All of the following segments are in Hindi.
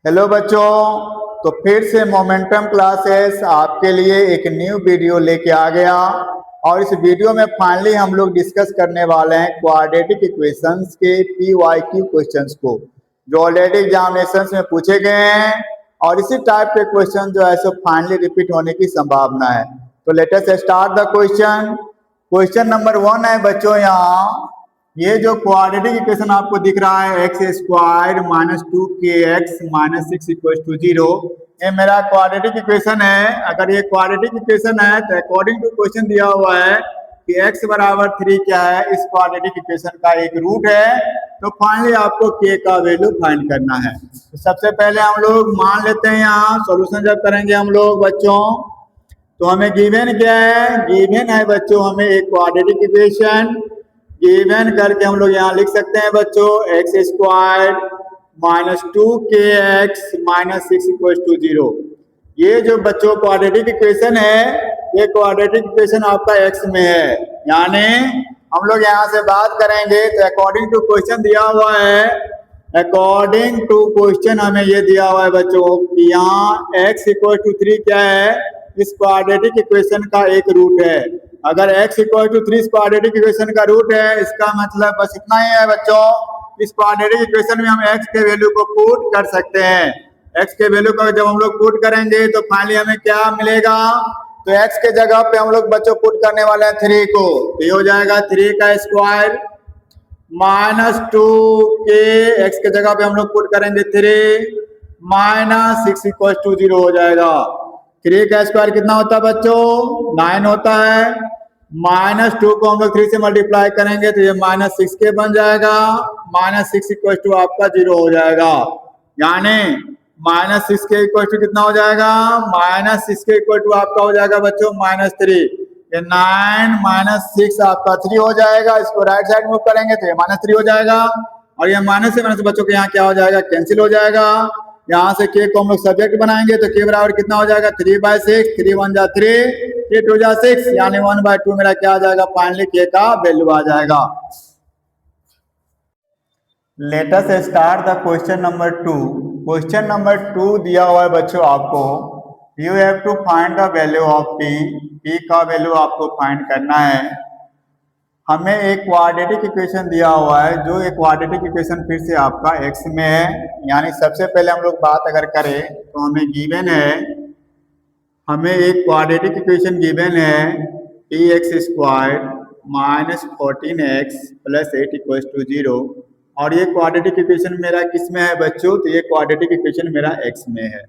हेलो बच्चों। तो फिर से मोमेंटम क्लासेस आपके लिए एक न्यू वीडियो लेके आ गया और इस वीडियो में फाइनली हम लोग डिस्कस करने वाले हैं क्वाड्रेटिक इक्वेशंस के PYQ क्वेश्चंस को जो ऑलरेडी एग्जामिनेशंस में पूछे गए हैं और इसी टाइप के क्वेश्चन जो है सो फाइनली रिपीट होने की संभावना है। तो late us start the question. Question number 1 है बच्चों, यहाँ ये जो क्वाड्रेटिक इक्वेशन आपको दिख रहा है x square minus 2kx minus 6 equal to 0, ये मेरा क्वाड्रेटिक इक्वेशन है। अगर ये क्वाड्रेटिक इक्वेशन है तो अकॉर्डिंग टू क्वेश्चन दिया हुआ है कि x बराबर 3 क्या है, इस क्वाड्रेटिक इक्वेशन का एक रूट है। तो फाइनली आपको k का वैल्यू फाइंड करना है। तो सबसे पहले हम लोग मान लेते हैं, यहाँ सॉल्यूशन जब करेंगे हम लोग बच्चों तो हमें गिवन क्या है, गिवन है बच्चों हमें एक क्वाड्रेटिक इक्वेशन गिवन करके हम लोग यहाँ लिख सकते हैं बच्चों x square minus 2kx minus 6 equal to 0। ये जो बच्चों क्वाड्रेटिक इक्वेशन है, ये क्वाड्रेटिक इक्वेशन आपका एक्स में है। यानी हम लोग यहाँ से बात करेंगे तो अकॉर्डिंग टू क्वेश्चन दिया हुआ है, अकॉर्डिंग टू क्वेश्चन हमें ये दिया हुआ है बच्चों कि यहाँ x इक्वल टू 3 क्या है, इस क्वाड्रेटिक इक्वेशन का एक रूट है। अगर x इक्वल टू 3 इस क्वाड्रेटिक इक्वेशन का रूट है, इसका मतलब बस इतना ही है बच्चों, इस क्वाड्रेटिक इक्वेशन में हम x के वैल्यू को पुट कर सकते हैं। x के वैल्यू को जब हम लोग पुट करेंगे तो फाइनली हमें क्या मिलेगा, तो x के जगह पे हम लोग बच्चों पुट करने वाले हैं 3 को, तो ये हो जाएगा 3 का स्क्वायर माइनस 2k, x के जगह पे हम लोग पुट करेंगे 3 माइनस 6 इक्वल टू 0 हो जाएगा। 3 का स्क्वायर कितना होता है बच्चों, 9 होता है। माइनस 2 को हम लोग 3 से मल्टीप्लाई करेंगे तो ये माइनस 6k बन जाएगा। माइनस 6 इक्वल टू आपका 0 हो जाएगा। यानी माइनस 6k इक्वल टू कितना हो जाएगा, माइनस 6k इक्वल टू आपका हो जाएगा बच्चों -3। ये 9 माइनस 6 आपका 3 हो जाएगा। इसको राइट साइड मूव करेंगे तो ये -3 हो जाएगा और ये माइनस से माइनस बच्चों के यहाँ क्या हो जाएगा, कैंसिल हो जाएगा। यहाँ से k को हम लोग सब्जेक्ट बनाएंगे तो k बराबर कितना हो जाएगा 3/6, 3 1 जा 3, 3 2 जा 6, यानी 1/2 मेरा क्या आ जाएगा, फाइनली k का वैल्यू आ जाएगा। Let us start the question number 2। Question number 2 दिया हुआ है बच्चों आपको, you have to find the value of p का वैल्यू आपको फाइंड करना है। हमें एक क्वाड्रेटिक इक्वेशन दिया हुआ है, जो एक क्वाड्रेटिक इक्वेशन फिर से आपका x में है। यानी सबसे पहले हम लोग बात अगर करें तो हमें गिवन है, हमें एक क्वाड्रेटिक इक्वेशन गिवन है px square minus 14x plus 8 equal to 0, और ये क्वाड्रेटिक इक्वेशन मेरा किस में है बच्चों, तो ये क्वाड्रेटिक इक्वेशन मेरा x में है।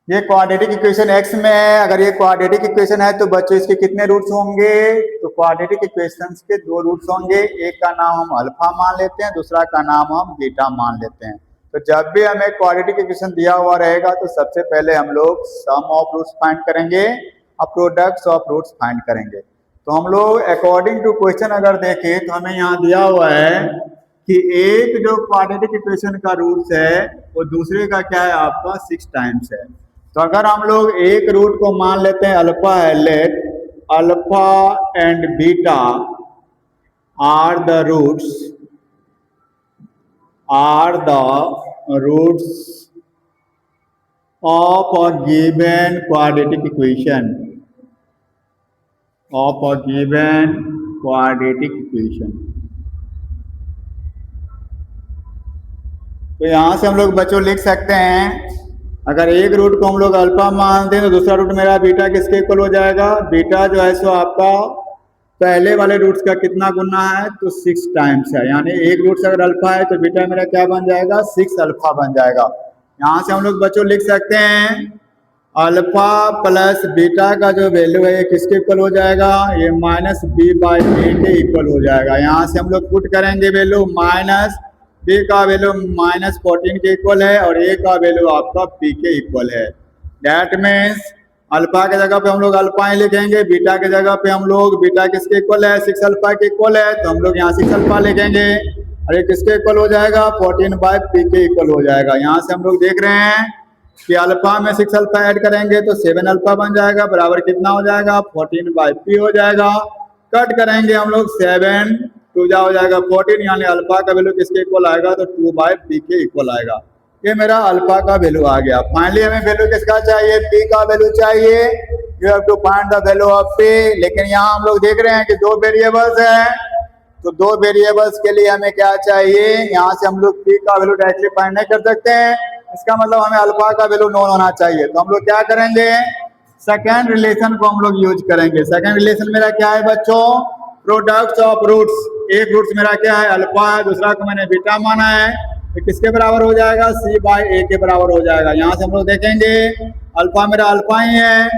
ये क्वाड्रेटिक इक्वेशन x में है। अगर ये क्वाड्रेटिक इक्वेशन है तो बच्चों इसके कितने रूट्स होंगे, तो क्वाड्रेटिक इक्वेशंस के 2 रूट्स होंगे। एक का नाम हम अल्फा मान लेते हैं, दूसरा का नाम हम बीटा मान लेते हैं। तो जब भी हमें क्वाड्रेटिक इक्वेशन दिया हुआ रहेगा तो सबसे पहले हम लोग सम ऑफ रूट्स फाइंड करेंगे और प्रोडक्ट्स ऑफ रूट्स फाइंड करेंगे। तो हम लोग अकॉर्डिंग टू क्वेश्चन अगर देखें तो हमें यहाँ दिया हुआ है कि एक जो क्वाड्रेटिक इक्वेशन का रूट्स है वो दूसरे का क्या है, आपका 6 टाइम्स है। तो अगर हम लोग एक रूट को मान लेते हैं अल्फा है, let alpha and beta are the roots of a given quadratic equation, of a given quadratic equation. तो यहां से हम लोग बच्चों लिख सकते हैं, अगर एक रूट को हम लोग अल्फा मान दें तो दूसरा रूट मेरा बीटा किसके इक्वल हो जाएगा, बीटा जो है सो आपका पहले वाले रूट्स का कितना गुना है, तो 6 टाइम्स है। यानी एक रूट से अगर अल्फा है तो बीटा मेरा क्या बन जाएगा, 6 अल्फा बन जाएगा। यहाँ से हम लोग बच्चों लिख सकते हैं अल्फा प्लस बीटा का जो वैल्यू है ये किसके इक्वल हो जाएगा, ये -b/a के इक्वल हो जाएगा। यहाँ से हम लोग पुट करेंगे वैल्यू, माइनस b का वैल्यू -14 के इक्वल है और a का वैल्यू आपका p के इक्वल है। दैट मीन्स अल्फा के जगह पे हम लोग अल्फा ही लिखेंगे, बीटा के जगह पे हम लोग बीटा किसके इक्वल है, 6 अल्फा के इक्वल है, तो हम लोग यहाँ 6 अल्फा लिखेंगे और ये किसके इक्वल हो जाएगा, 14/p के इक्वल हो जाएगा। यहाँ से हम लोग देख रहे हैं कि अल्फा में 6 अल्फा ऐड करेंगे तो 7 अल्फा बन जाएगा, बराबर कितना हो जाएगा, 14/p हो जाएगा। कट करेंगे हम लोग 7 2 जा हो जाएगा 14, यानी अल्फा का वैल्यू किसके इक्वल आएगा, तो 2/p के इक्वल आएगा। ये मेरा अल्फा का वैल्यू आ गया। फाइनली हमें वैल्यू किसका चाहिए, पी का वैल्यू चाहिए। You have to find the value of p. लेकिन यहाँ हम लोग देख रहे हैं कि दो वेरिएबल्स हैं, तो दो वेरिएबल्स के लिए हमें क्या चाहिए, यहाँ से हम लोग पी का वैल्यू डायरेक्टली फाइंड नहीं कर सकते हैं। इसका मतलब हमें अल्फा का वैल्यू नोन होना चाहिए। तो हम लोग क्या करेंगे, सेकेंड रिलेशन को हम लोग यूज करेंगे। सेकेंड रिलेशन मेरा क्या है बच्चों, प्रोडक्ट ऑफ रूट्स। एक रूट्स मेरा क्या है, अल्फा है, दूसरा को मैंने बीटा माना है, तो किसके बराबर हो जाएगा, सी बाई ए के बराबर हो जाएगा। यहाँ से हम लोग देखेंगे अल्फा मेरा अल्फा ही है,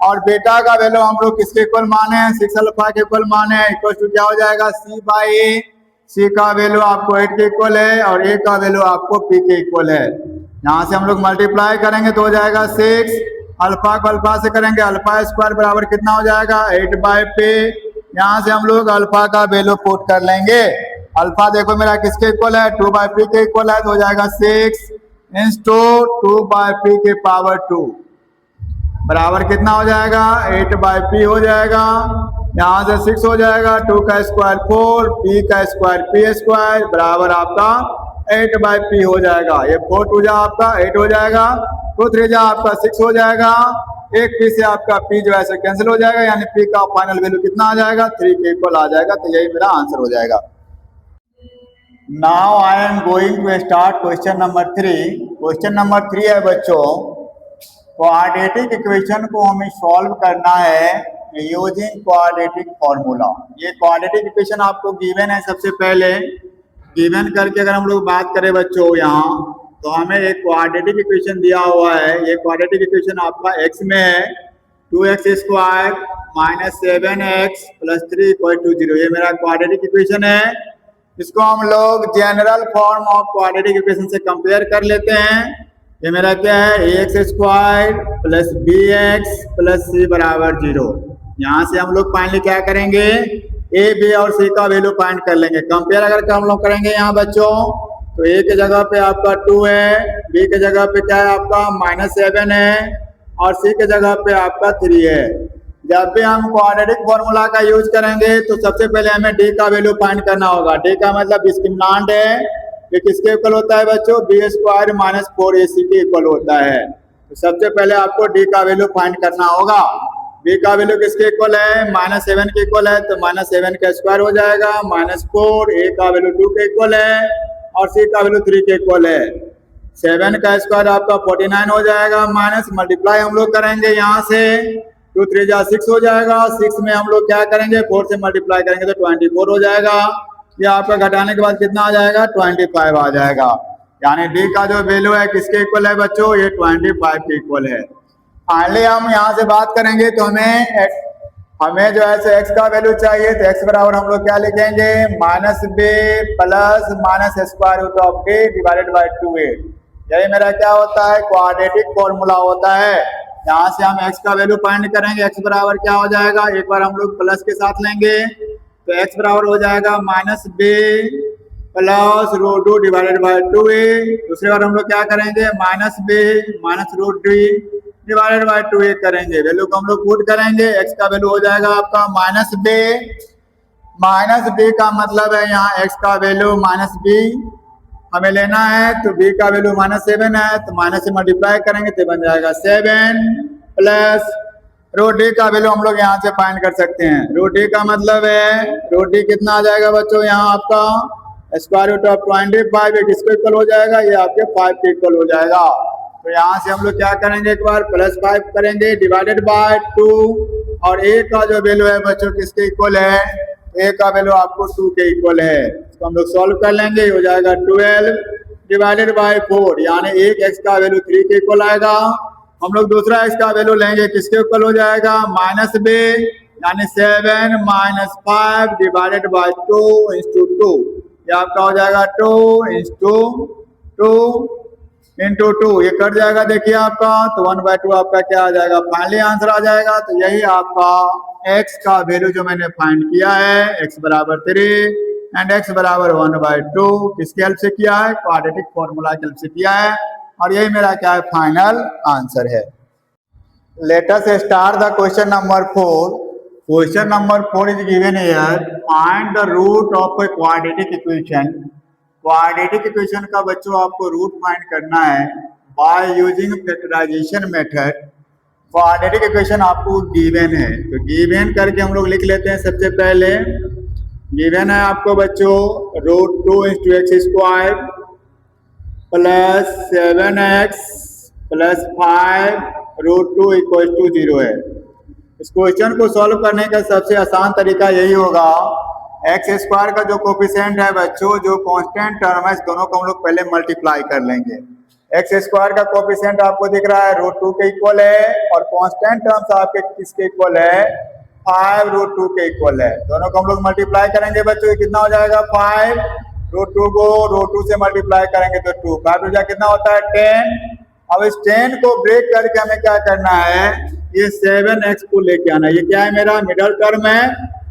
और बेटा का वैल्यू हम लोग किसके इक्वल माने हैं, 6 अल्फा के इक्वल माने हैं। इक्वल टू क्या हो जाएगा, सी बाई ए। सी का वैल्यू आपको 8 के इक्वल है और ए का वैल्यू आपको पी के इक्वल है। यहाँ से हम लोग मल्टीप्लाई करेंगे तो हो जाएगा 6। अल्फा को अल्फा से करेंगे, अल्फा स्क्वायर बराबर कितना हो जाएगा, 8 बाई पे। यहाँ से हम लोग अल्फा का वैल्यू पुट कर लेंगे। अल्फा देखो मेरा किसके इक्वल है, 2 बाई पी के इक्वल है, तो हो जाएगा 6 इंटू 2 बाई पी के पावर 2 बराबर कितना हो जाएगा, 8 बाई पी हो जाएगा। यहाँ से 6 हो जाएगा, 2 का स्क्वायर 4, पी का स्क्वायर पी स्क्वायर बराबर आपका 8 बाई पी हो जाएगा। ये 4 टू जा आपका 8 हो जाएगा, 2 3 जा आपका 6 हो जाएगा। एक पी से आपका पी जो है कैंसिल हो जाएगा, यानी पी का फाइनल वैल्यू कितना आ जाएगा, 3 के इक्वल आ जाएगा। तो यही मेरा आंसर हो जाएगा। Now I am going to start question number 3। Question number 3 है बच्चों, क्वाड्रेटिक इक्वेशन को हमें सॉल्व करना है यूजिंग क्वाड्रेटिक फॉर्मूला। ये क्वाड्रेटिक इक्वेशन आपको गिवन है। सबसे पहले गिवन करके अगर हम लोग बात करें बच्चों यहाँ, तो हमें एक क्वाड्रेटिक इक्वेशन दिया हुआ है। ये क्वाड्रेटिक इक्वेशन आपका एक्स में है, 2x square minus 7x plus 3 equal to 0। ये मेरा क्वाड्रेटिक इक्वेशन है। इसको हम लोग general form of quadratic equation से कंपेयर कर लेते हैं। ये मेरा क्या है, ax square plus bx plus c बराबर 0। यहाँ से हम लोग फाइनली क्या करेंगे, a b और c का वैल्यू फाइंड कर लेंगे। कंपेयर अगर हम लोग करेंगे यहाँ बच्चों, तो a के जगह पे आपका 2 है, b के जगह पे क्या है आपका -7 है, और c के जगह पे आपका 3 है। जब भी हम क्वाड्रेटिक फॉर्मूला का यूज करेंगे तो सबसे पहले हमें d का वैल्यू फाइंड करना होगा। d का मतलब डिस्क्रिमिनेंट है, ये किसके इक्वल होता है बच्चों, बी स्क्वायर माइनस 4ac के इक्वल होता है। तो सबसे पहले आपको d का वैल्यू फाइंड करना होगा। b का वैल्यू किसके इक्वल है, -7 के इक्वल है, तो -7 का स्क्वायर हो जाएगा, -4, a का वैल्यू 2 के इक्वल है और c का वैल्यू 3 के इक्वल है। 7 का स्क्वायर आपका 49 हो जाएगा, माइनस मल्टीप्लाई हम लोग करेंगे यहाँ से, 2 3 जा 6 हो जाएगा। 6 में हम लोग क्या करेंगे, 4 से मल्टीप्लाई करेंगे तो 24 हो जाएगा। ये आपका घटाने के बाद कितना आ जाएगा, 25 आ जाएगा। यानी d का जो वैल्यू है किसके इक्वल है बच्चों, ये 25 के इक्वल है। फाइनली हम यहाँ से बात करेंगे तो हमें जो है x का वैल्यू चाहिए, तो x बराबर हम लोग क्या लिखेंगे, -b plus minus square root of a divided by 2a। यही मेरा क्या होता है, क्वाड्रेटिक फॉर्मूला होता है। यहाँ से हम x का वैल्यू फाइंड करेंगे। x बराबर क्या हो जाएगा, एक बार हम लोग प्लस के साथ लेंगे तो x बराबर हो जाएगा -b plus √2 divided by 2a। दूसरी बार हम लोग क्या करेंगे, -b minus √3 divided by 2a करेंगे। वैल्यू को हम लोग पुट करेंगे, x का वैल्यू हो जाएगा आपका -b का मतलब है यहाँ x का वैल्यू -b हमें लेना है, तो b का वैल्यू -7 है, तो माइनस से मल्टीप्लाई करेंगे तो बन जाएगा 7 प्लस √d का वैल्यू हम लोग यहाँ से फाइंड कर सकते हैं। √d का मतलब है, √d कितना आ जाएगा बच्चों, यहाँ आपका स्क्वायर रूट ऑफ 25 किसको इक्वल हो जाएगा, ये आपके 5 के इक्वल हो जाएगा। तो यहाँ से हम लोग क्या करेंगे, एक बार +5 करेंगे डिवाइडेड बाय 2, और a का जो वैल्यू है बच्चों किसके इक्वल है, a का वैल्यू आपको 2 के इक्वल है। इसको हम लोग सॉल्व कर लेंगे, हो जाएगा 12 डिवाइडेड बाय 4, यानी एक x का वैल्यू 3 के इक्वल आएगा। हम लोग दूसरा x का वैल्यू लेंगे, किसके इक्वल हो जाएगा, -b यानी 7 - 5 डिवाइडेड बाय 2 इंटू 2। ये आपका हो जाएगा 2 इंटू 2, ये कट जाएगा देखिए आपका, तो 1/2 आपका क्या आ जाएगा, फाइनली आंसर आ जाएगा। तो यही आपका x का वैल्यू जो मैंने फाइंड किया है, x बराबर 3 एंड x बराबर 1/2 किसकी हेल्प से किया है, क्वाड्रेटिक फॉर्मूला की हेल्प से किया है, और यही मेरा क्या है, फाइनल आंसर है। Late us start the question number 4। Question number 4 is given here. Find the root of a quadratic equation quadratic equation का बच्चों आपको रूट फाइंड करना है by using factorisation method. Quadratic equation आपको गिवन है, तो गिवन करके हम लोग लिख लेते हैं। सबसे पहले गिवन है आपको बच्चों √2 × x² प्लस 7x प्लस 5 √2 = 0 है। इस क्वेश्चन को सॉल्व करने का सबसे आसान तरीका यही होगा, x² का जो कोफिशिएंट है बच्चों, जो कांस्टेंट टर्म है, दोनों को हम लोग पहले मल्टीप्लाई कर लेंगे। x² का कोफिशिएंट आपको दिख रहा है √2 के इक्वल है, और कांस्टेंट टर्म्स आपके किसके इक्वल है, 5 √2 के इक्वल है। दोनों को हम लोग मल्टीप्लाई करेंगे बच्चों, ये कितना हो जाएगा 5 √2 को √2 से मल्टीप्लाई करेंगे तो 2, 5 × कितना होता है 10। अब इस 10 को ब्रेक करके हमें क्या करना है, ये 7x को लेके आना है। ये क्या है, मेरा मिडल टर्म है,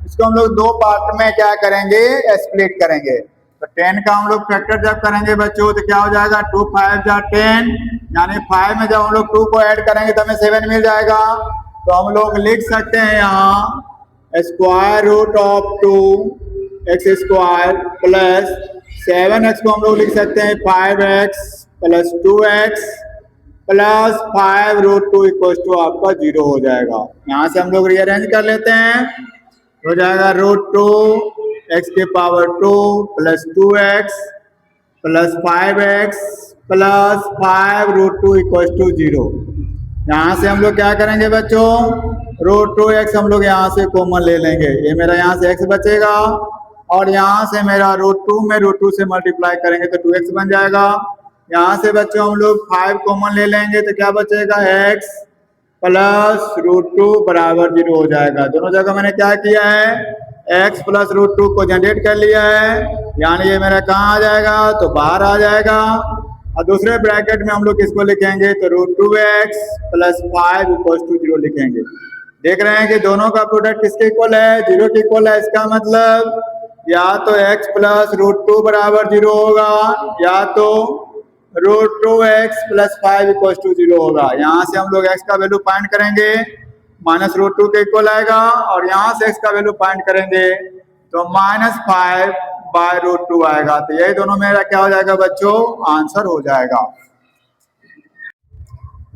इसको हम लोग दो पार्ट में क्या करेंगे, स्प्लिट करेंगे। तो 10 का हम लोग फैक्टर जब करेंगे बच्चों तो क्या हो जाएगा, 2 5 × 10, यानी 5 में जब हम लोग 2 को ऐड करेंगे तो हमें 7 मिल जाएगा। तो हम लोग लिख सकते हैं यहाँ √2x² प्लस 7x को हम लोग लिख सकते हैं 5x प्लस 2x प्लस 5 √2 = आपका 0 हो जाएगा। यहाँ से हम लोग रीअरेंज कर लेते हैं, हो जाएगा √2x² plus 2x plus 5x plus 5 √2 = 0। यहाँ से हम लोग क्या करेंगे बच्चों, √2x हम लोग यहाँ से कॉमन ले लेंगे, ये मेरा यहाँ से x बचेगा, और यहाँ से मेरा √2 में √2 से मल्टीप्लाई करेंगे तो 2x बन जाएगा। यहाँ से बच्चों हम लोग 5 कॉमन ले लेंगे तो क्या बचेगा, x प्लस √2 = 0 हो जाएगा। दोनों जगह मैंने क्या किया है, x प्लस √2 को जनरेट कर लिया है, यानी ये मेरा कहाँ आ जाएगा, तो बाहर आ जाएगा। और दूसरे ब्रैकेट में हम लोग किसको लिखेंगे, तो √2x प्लस 5 = 0 लिखेंगे। देख रहे हैं कि दोनों का प्रोडक्ट किसके इक्वल है, 0 के इक्वल है। इसका मतलब या तो x प्लस √2 = 0 होगा, या तो √2x प्लस 5 = 0 होगा। यहाँ से हम लोग x का वैल्यू फाइंड करेंगे, -√2 के इक्वल आएगा, और यहाँ से x का वैल्यू फाइंड करेंगे तो -5/√2 आएगा। तो यही दोनों मेरा क्या हो जाएगा बच्चों, आंसर हो जाएगा।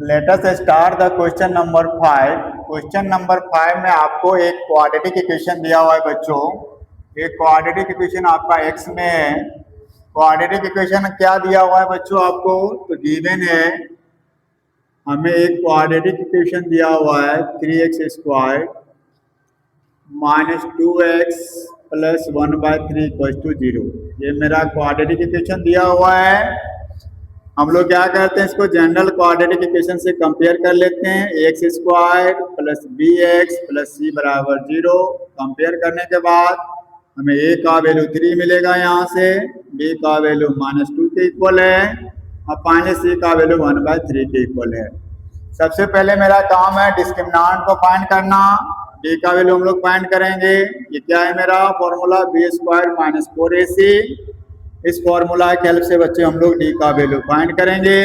Let us start the question number 5। Question number 5 में आपको एक क्वाड्रेटिक इक्वेशन दिया हुआ है बच्चों। एक क्वाड्रेटिक इक्वेशन आपका x में है। क्वाड्रेटिक इक्वेशन क्या दिया हुआ है बच्चों आपको, तो गिवन है हमें एक क्वाड्रेटिक इक्वेशन दिया हुआ है 3x² - 2x प्लस 1/3 = 0। ये मेरा क्वाड्रेटिक इक्वेशन दिया हुआ है। हम लोग क्या करते हैं, इसको जनरल क्वाड्रेटिक इक्वेशन से कंपेयर कर लेते हैं। x² plus bx plus c = 0। Compare करने के बाद हमें a का वैल्यू 3 मिलेगा, यहाँ से b का वैल्यू -2 के इक्वल है, और फाइनली c का वैल्यू 1/3 के इक्वल है। सबसे पहले मेरा काम है डिस्क्रिमिनेंट को फाइंड करना। b का वैल्यू हम लोग फाइंड करेंगे। ये क्या है मेरा फॉर्मूला, b² - 4ac। इस फॉर्मूला की हेल्प से बच्चे हम लोग d का वैल्यू फाइंड करेंगे।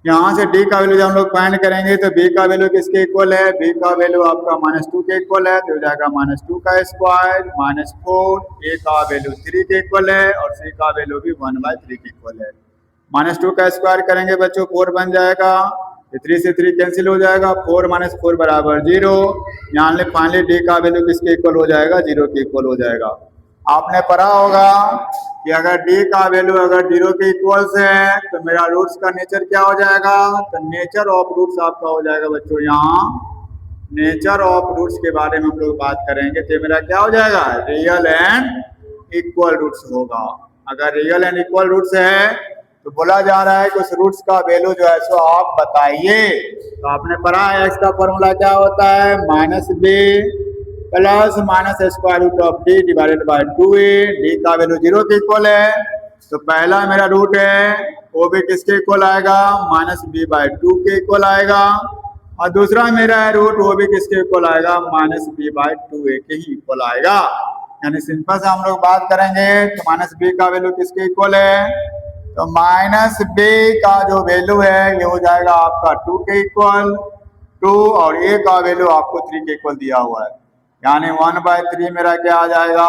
यहाँ से d का वैल्यू जब हम लोग फाइंड करेंगे तो b का वैल्यू किसके इक्वल है, b का वैल्यू आपका -2 के इक्वल है, तो हो जाएगा -2 का स्क्वायर -4। a का वैल्यू 3 के इक्वल है, और c का वैल्यू भी 1/3 के इक्वल है। -2 का स्क्वायर करेंगे बच्चों 4 बन जाएगा, 3 से 3 कैंसिल हो जाएगा, 4 - 4 = 0। यहाँ फाइनली d का वैल्यू किसके इक्वल हो जाएगा, 0 के इक्वल हो जाएगा। आपने पढ़ा होगा कि अगर d का वैल्यू अगर 0 के इक्वल से है तो मेरा रूट्स का नेचर क्या हो जाएगा, तो नेचर ऑफ रूट्स आपका हो जाएगा बच्चों। यहाँ नेचर ऑफ रूट्स के बारे में हम लोग बात करेंगे, तो मेरा क्या हो जाएगा, रियल एंड इक्वल रूट्स होगा। अगर रियल एंड इक्वल रूट्स है तो बोला जा रहा है कि उस रूट्स का वैल्यू जो है सो आप बताइए। तो आपने पढ़ा है x का फॉर्मूला क्या होता है, -b plus -√d / 2a। d का वैल्यू 0 के इक्वल है, तो पहला मेरा रूट है वो भी किसके इक्वल आएगा, -b/2 के इक्वल आएगा, और दूसरा मेरा रूट वो भी किसके इक्वल आएगा, -b/2a के ही इक्वल आएगा। यानी सिंपल से हम लोग बात करेंगे तो -b का वैल्यू किसके इक्वल है, तो -b का जो वैल्यू है ये हो जाएगा आपका 2 के इक्वल 2, और a का वैल्यू आपको 3 के इक्वल दिया हुआ है, यानी 1/3 मेरा क्या आ जाएगा,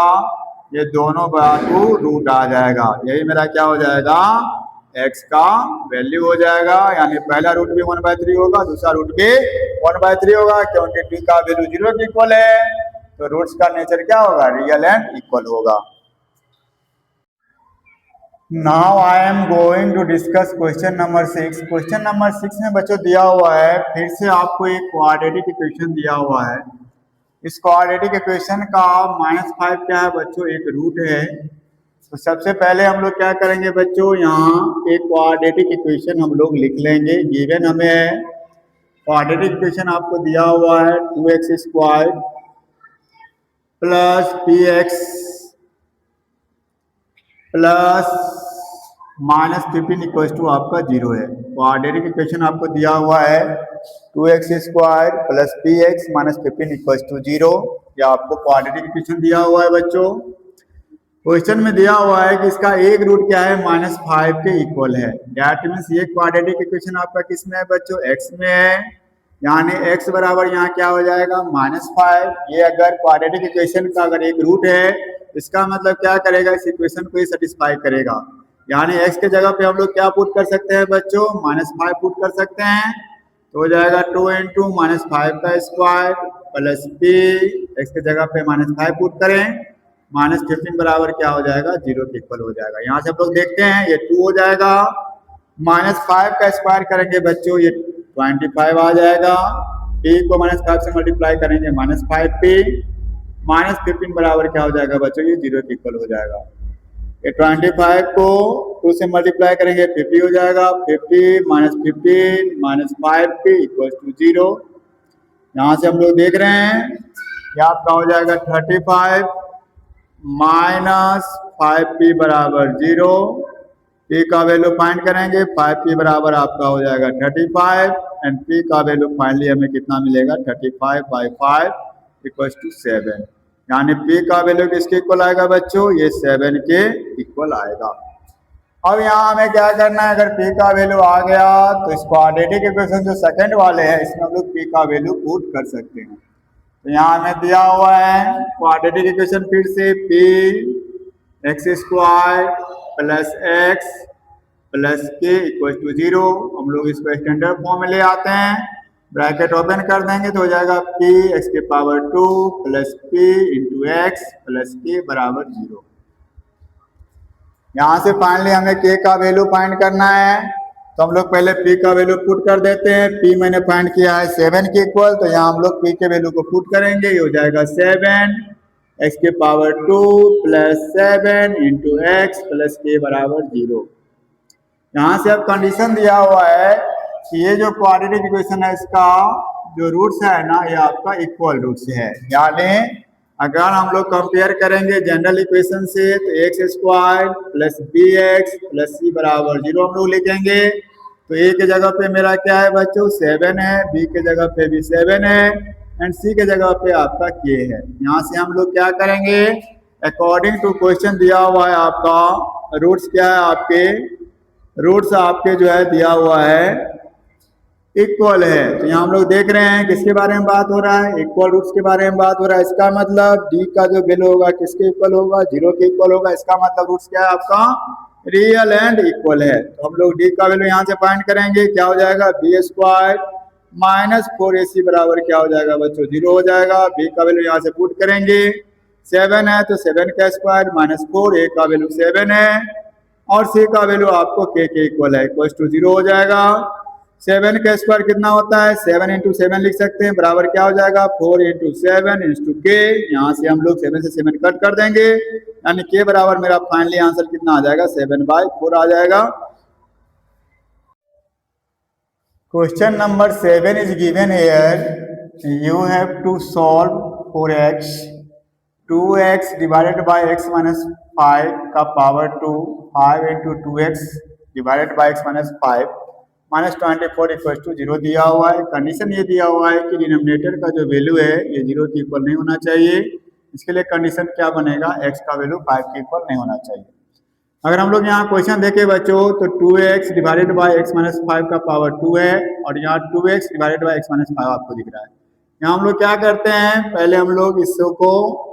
ये दोनों बाजू रूट आ जाएगा, यही मेरा क्या हो जाएगा, x का वैल्यू हो जाएगा। यानी पहला रूट भी 1/3 होगा, दूसरा रूट भी 1/3 होगा, क्योंकि t का वैल्यू 0 के इक्वल है, तो रूट्स का नेचर क्या होगा, रियल एंड इक्वल होगा। Now I am going to discuss question number 6। Question number 6 में बच्चों दिया हुआ है, फिर से आपको एक क्वाड्रेटिक इक्वेशन दिया हुआ है। इस क्वाड्रेटिक इक्वेशन का -5 क्या है बच्चों, एक रूट है। तो सबसे पहले हम लोग क्या करेंगे बच्चों, यहाँ एक क्वाड्रेटिक इक्वेशन हम लोग लिख लेंगे। गिवन हमें क्वाड्रेटिक इक्वेशन आपको दिया हुआ है 2x² plus px plus -15 equal to आपका 0 है। क्वाड्रेटिक इक्वेशन आपको दिया हुआ है 2x² plus px -15 equal to 0। या आपको क्वाड्रेटिक इक्वेशन दिया हुआ है बच्चों। क्वेश्चन में दिया हुआ है कि इसका एक रूट क्या है, -5 के इक्वल है। दैट मीन्स ये क्वाड्रेटिक इक्वेशन आपका किस में है बच्चों, x में है। यानी x बराबर यहाँ क्या हो जाएगा, -5। ये अगर क्वाड्रेटिक इक्वेशन का अगर एक रूट है, इसका मतलब क्या करेगा, इस इक्वेशन को ही सेटिस्फाई करेगा। यानी x के जगह पे हम लोग क्या पुट कर सकते हैं बच्चों, -5 पुट कर सकते हैं। तो हो जाएगा 2 × -5² प्लस p, x के जगह पे -5 पुट करें, -15 बराबर क्या हो जाएगा, 0 के इक्वल हो जाएगा। यहाँ से हम लोग देखते हैं ये 2 हो जाएगा, -5 का स्क्वायर करेंगे बच्चों ये 25 आ जाएगा। p को -5 से मल्टीप्लाई करेंगे -5p, -15 बराबर क्या हो जाएगा बच्चों, ये 0 के इक्वल हो जाएगा। ये 25 को 2 से मल्टीप्लाई करेंगे 50 हो जाएगा, 50 -15 -5p इक्वल टू 0। यहाँ से हम लोग देख रहे हैं ये आपका हो जाएगा 35 -5p बराबर 0। p का वैल्यू फाइंड करेंगे, 5p बराबर आपका हो जाएगा 35 एंड p का वैल्यू फाइनली हमें कितना मिलेगा, 35/5 इक्वल टू 7। यानी p का वैल्यू किसके इक्वल आएगा बच्चों, ये 7 के इक्वल आएगा। अब यहाँ हमें क्या करना है, अगर p का वैल्यू आ गया तो इस क्वाड्रेटिक इक्वेशन जो सेकंड वाले हैं इसमें हम लोग p का वैल्यू पुट कर सकते हैं। तो यहाँ हमें दिया हुआ है क्वाड्रेटिक इक्वेशन, फिर से p x² plus x plus k equal to 0। हम लोग इसको स्टैंडर्ड फॉर्म में ले आते हैं, ब्रैकेट ओपन कर देंगे तो हो जाएगा p x² plus p into x plus k बराबर 0। यहाँ से फाइनली हमें k का वैल्यू फाइंड करना है, तो हम लोग पहले p का वैल्यू पुट कर देते हैं। p मैंने फाइंड किया है 7 के इक्वल, तो यहाँ हम लोग p के वैल्यू को पुट करेंगे, ये हो जाएगा 7 x² plus 7 into x plus k बराबर 0। यहाँ से अब कंडीशन दिया हुआ है कि ये जो क्वाड्रेटिक इक्वेशन है इसका जो रूट्स है ना, ये आपका इक्वल रूट्स है। यानी अगर हम लोग कंपेयर करेंगे जनरल इक्वेशन से तो x² plus bx plus c बराबर 0 हम लोग लिखेंगे। तो a के जगह पे मेरा क्या है बच्चों, 7 है, b के जगह पे भी 7 है एंड c के जगह पे आपका k है। यहाँ से हम लोग क्या करेंगे, अकॉर्डिंग टू क्वेश्चन दिया हुआ है आपका रूट्स क्या है, आपके रूट्स आपके जो है दिया हुआ है इक्वल है। तो यहाँ हम लोग देख रहे हैं किसके बारे में बात हो रहा है, इक्वल रूट्स के बारे में बात हो रहा है। इसका मतलब d का जो वैल्यू होगा किसके इक्वल होगा, 0 के इक्वल होगा। इसका मतलब रूट्स क्या है आपका, रियल एंड इक्वल है। तो हम लोग d का वैल्यू यहाँ से फाइंड करेंगे, क्या हो जाएगा, b² माइनस 4ac बराबर क्या हो जाएगा बच्चों, 0 हो जाएगा। b का वैल्यू यहाँ से पुट करेंगे, 7 है तो 7 का स्क्वायर माइनस 4, a का वैल्यू 7 है और c का वैल्यू आपको k के इक्वल है, इक्वल टू 0 हो जाएगा। 7 का स्क्वायर कितना होता है, 7 × 7 लिख सकते हैं, बराबर क्या हो जाएगा 4 × 7 इंटू k। यहाँ से हम लोग 7 से 7 कट कर देंगे, यानी k बराबर मेरा फाइनली आंसर कितना आ जाएगा, 7/4 आ जाएगा। Question number 7 is given here, you have to solve for x 2x divided by x minus 5 का power 2, 5 × 2x divided by x minus 5 minus 24 equal to 0 दिया हुआ है। कंडीशन ये दिया हुआ है कि डिनोमिनेटर का जो वैल्यू है ये 0 के इक्वल नहीं होना चाहिए। इसके लिए कंडीशन क्या बनेगा, x का वैल्यू 5 के इक्वल नहीं होना चाहिए। अगर हम लोग यहाँ क्वेश्चन देखें बच्चों तो 2x divided by x minus 5 का पावर 2 है और यहाँ 2x divided by x minus 5 आपको दिख रहा है। यहाँ हम लोग क्या करते हैं, पहले हम लोग इसको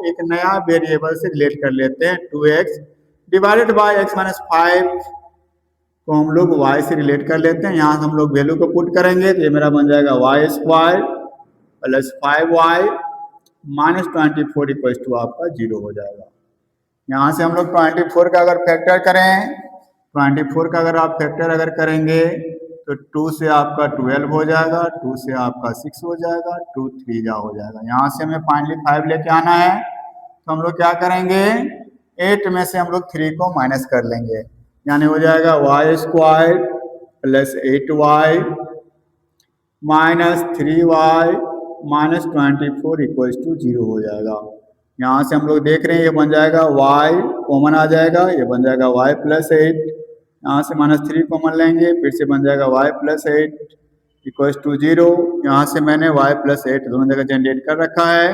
एक नया वेरिएबल से रिलेट कर लेते हैं। 2x divided by x minus 5 को हम लोग y से रिलेट कर लेते हैं। यहाँ से हम लोग वैल्यू को पुट करेंगे तो ये मेरा बन जाएगा y square plus 5y minus 24 equal to आपका 0 हो जाएगा। यहाँ से हम लोग 24 का अगर फैक्टर करें, 24 का अगर आप फैक्टर अगर करेंगे तो 2 से आपका 12 हो जाएगा, 2 से आपका 6 हो जाएगा, 2 3 जा हो जाएगा। यहाँ से हमें फाइनली 5 लेके आना है तो हम लोग क्या करेंगे, 8 में से हम लोग 3 को माइनस कर लेंगे, यानी हो जाएगा y square plus 8y minus 3y minus 24 equals to 0 हो जाएगा। यहाँ से हम लोग देख रहे हैं ये बन जाएगा y कॉमन आ जाएगा, ये बन जाएगा y प्लस 8, यहाँ से माइनस 3 कॉमन लेंगे, फिर से बन जाएगा y प्लस 8 इक्वल्स टू 0। यहाँ से मैंने y प्लस 8 दोनों जगह जनरेट कर रखा है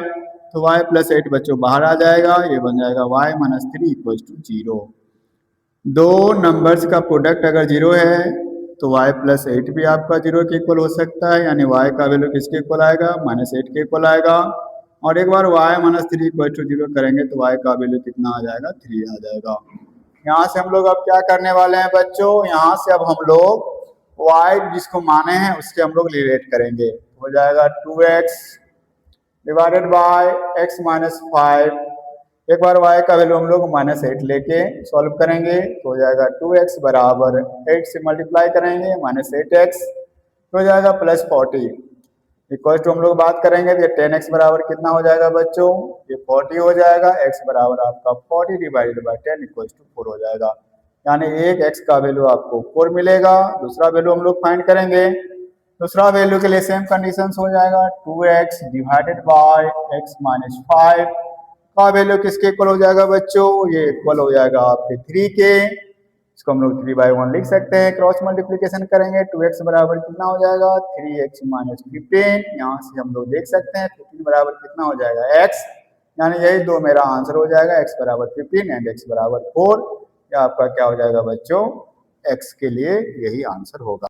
तो y प्लस 8 बच्चों बाहर आ जाएगा, ये बन जाएगा y माइनस 3 इक्वल्स टू 0। दो नंबर्स का प्रोडक्ट अगर 0 है तो y प्लस 8 भी आपका 0 के इक्वल हो सकता है, यानी y का वैल्यू किसके इक्वल आएगा, माइनस 8 के इक्वल आएगा। और एक बार y माइनस 3 इक्वल टू 0 करेंगे तो y का वैल्यू कितना आ जाएगा, 3 आ जाएगा। यहाँ से हम लोग अब क्या करने वाले हैं बच्चों, यहाँ से अब हम लोग y जिसको माने हैं उसके हम लोग रिलेट करेंगे, हो जाएगा 2x divided by x minus 5। एक बार y का वैल्यू हम लोग माइनस 8 लेके सॉल्व करेंगे तो हो जाएगा 2x बराबर 8 से मल्टीप्लाई करेंगे माइनस 8x तो हो जाएगा प्लस 40 इक्वल टू हम लोग बात करेंगे तो ये 10x बराबर कितना हो जाएगा बच्चों, ये 40 हो जाएगा। x बराबर आपका 40 डिवाइडेड बाई 10 इक्वल टू 4 हो जाएगा, यानी एक x का वैल्यू आपको 4 मिलेगा। दूसरा वैल्यू हम लोग फाइंड करेंगे, दूसरा वैल्यू के लिए सेम कंडीशंस हो जाएगा, 2x divided by x minus 5 का वैल्यू किसके इक्वल हो जाएगा बच्चों, ये इक्वल हो जाएगा आपके 3 के। इसको हम लोग 3/1 लिख सकते हैं। क्रॉस मल्टीप्लिकेशन करेंगे 2x बराबर कितना हो जाएगा, 3x माइनस 15। यहाँ से हम लोग देख सकते हैं 15 बराबर कितना हो जाएगा x, यानी यही दो मेरा आंसर हो जाएगा, x बराबर 15 एंड x बराबर 4। या आपका क्या हो जाएगा बच्चों, x के लिए यही आंसर होगा।